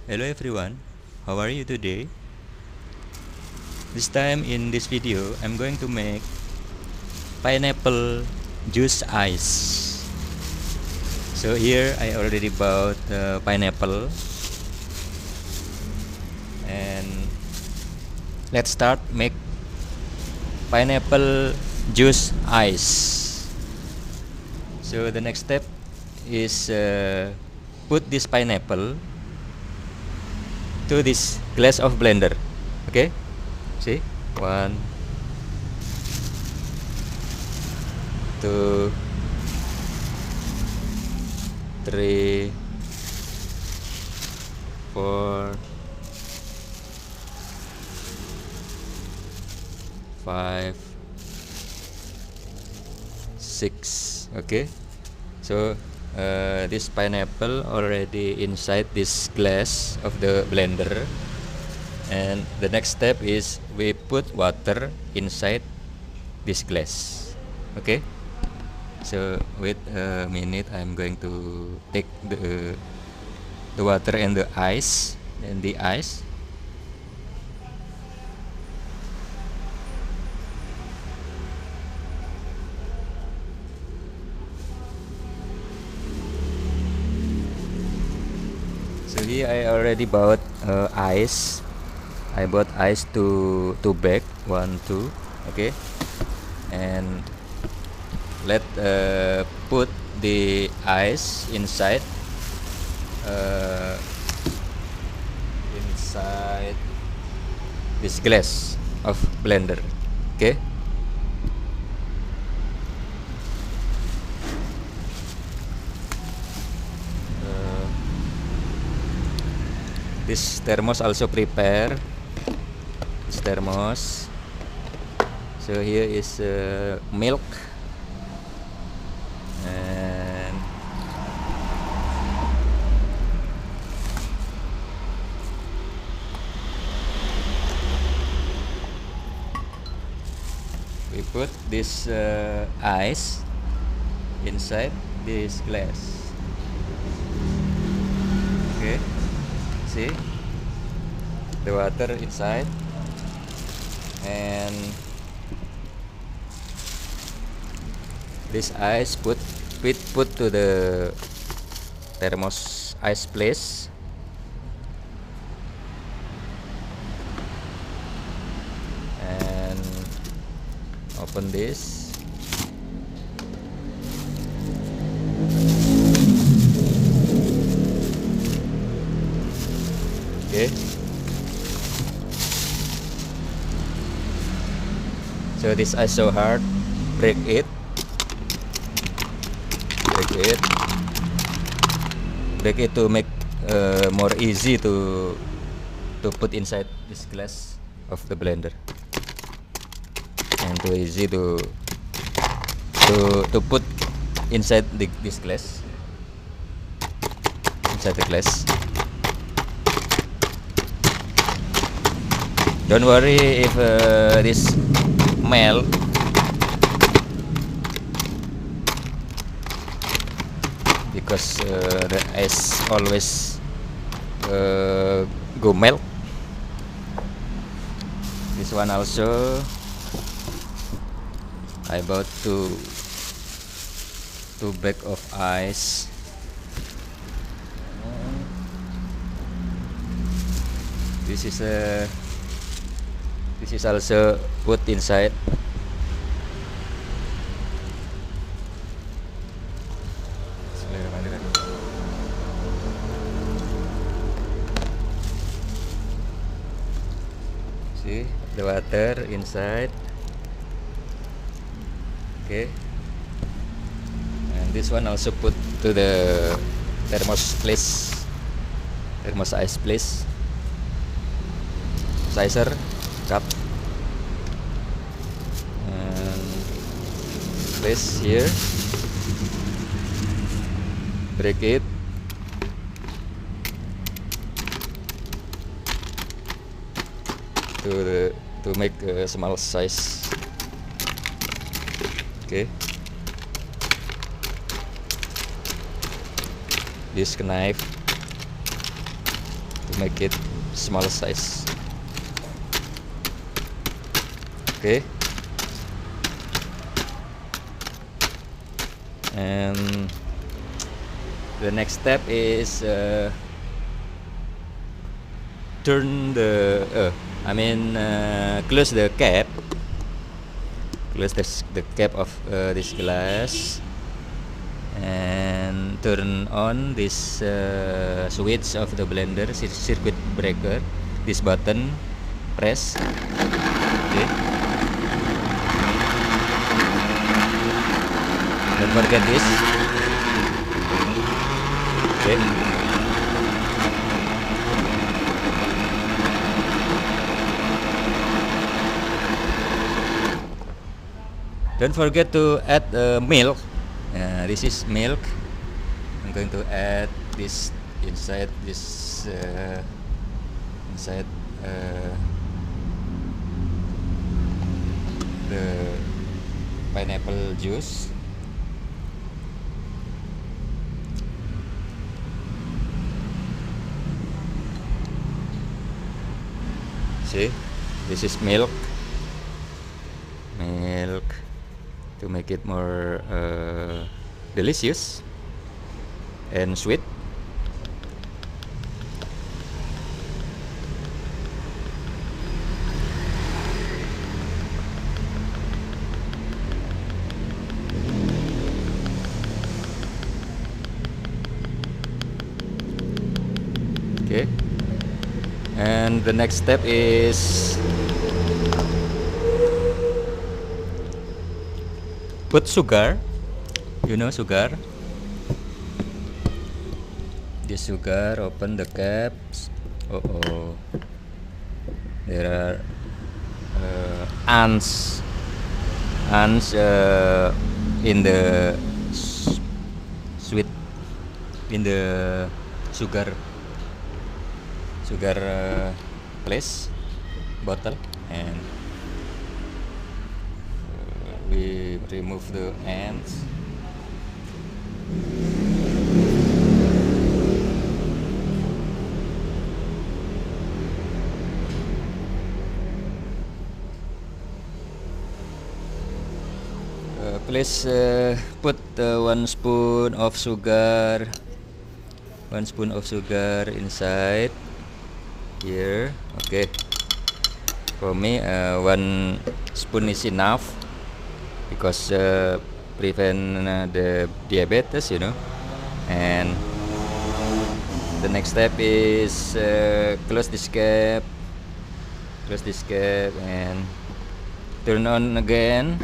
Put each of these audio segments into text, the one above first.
Hello everyone, how are you today? This time in this video I'm going to make pineapple juice ice. So here I already bought pineapple, and let's start make pineapple juice ice. So the next step is put this pineapple to this glass of blender. Okay, see, 1, 2, 3, 4, 5, 6. Okay, so this pineapple already inside this glass of the blender, and the next step is we put water inside this glass. Okay, so wait a minute, I'm going to take the water and the ice. So here I already bought ice. I bought ice to bag 1, 2. Okay, and let put the ice uh, inside this glass of blender. Okay, uh, this thermos also prepare this thermos. So here is milk, and we put this ice inside this glass. Okay, see the water inside, and this ice put to the thermos ice place, and open this. Okay, so this ice so hard, break it break it to make more easy to put inside this glass of the blender, and too easy to put inside this glass, inside the glass. Don't worry if this melt, because the ice always go melt. This one also I bought two bag of ice. This is also put inside. See the water inside. Okay, and this one also put to the thermos ice place, sizer cup, and place here, break it, to make a small size. Okay, this knife to to make it smaller size. Okay, and the next step is turn the close the cap. Close the cap of this glass and turn on this switch of the blender, circuit breaker. This button, press. Okay. Don't forget this. Okay. Don't forget to add milk. This is milk. I'm going to add this inside the pineapple juice. See, this is milk to make it more delicious and sweet. Okay, and the next step is put sugar. You know sugar. This sugar, open the caps. There are ants in the sweet, in the sugar place bottle, and we remove the ants. Please put 1 spoon of sugar, inside here. Okay, for me 1 spoon is enough, because prevent the diabetes, you know. And the next step is close this cap and turn on again.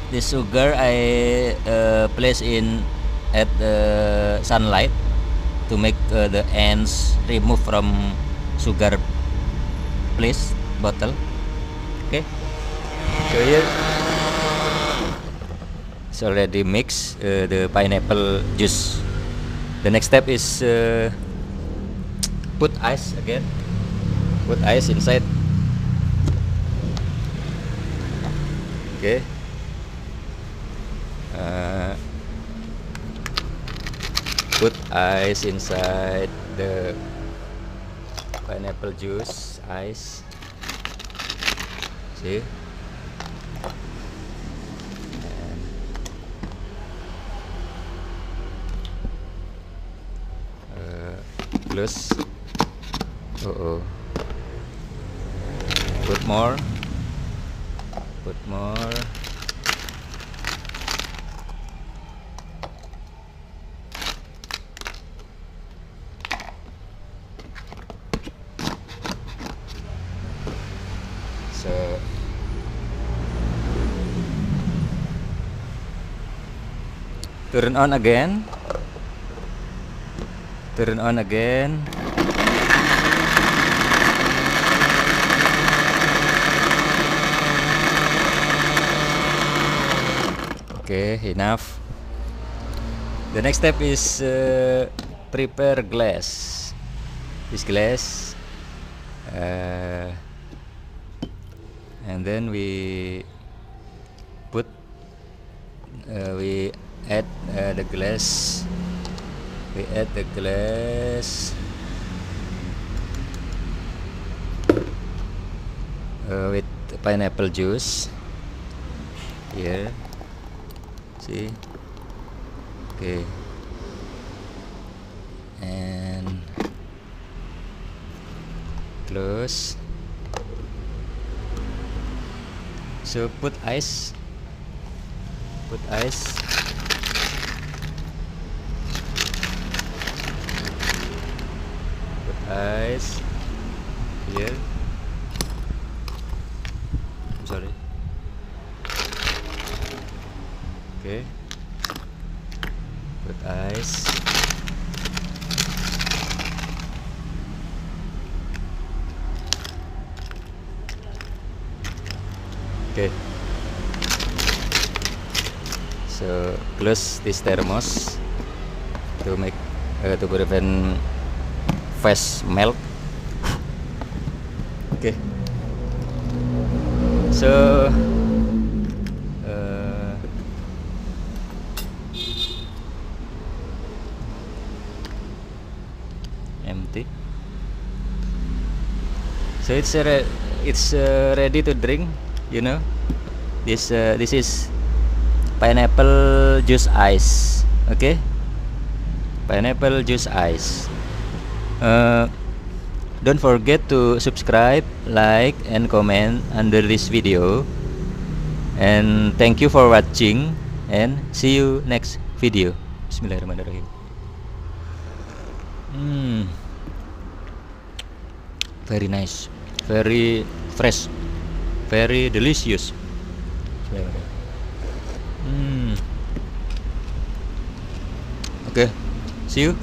This sugar I place in at the sunlight to make the ants remove from sugar place bottle. Okay, so here it's already mixed the pineapple juice. The next step is put ice again. Put ice inside. Okay. Put ice inside the pineapple juice. Ice. See? And close. Put more. So turn on again. Okay, enough. The next step is prepare glass. this glass, and then we add the glass. We add the glass with pineapple juice here. See, okay, and close. So put ice. Put ice. Put ice here. I'm sorry. Okay. Put ice. Okay. So close this thermos to make to prevent fast melt. Okay. So empty. So it's ready to drink. You know, this is pineapple juice ice. Okay, pineapple juice ice. Don't forget to subscribe, like, and comment under this video. And thank you for watching, and see you next video. Bismillahirrahmanirrahim. Very nice, very fresh, very delicious. Okay, see you.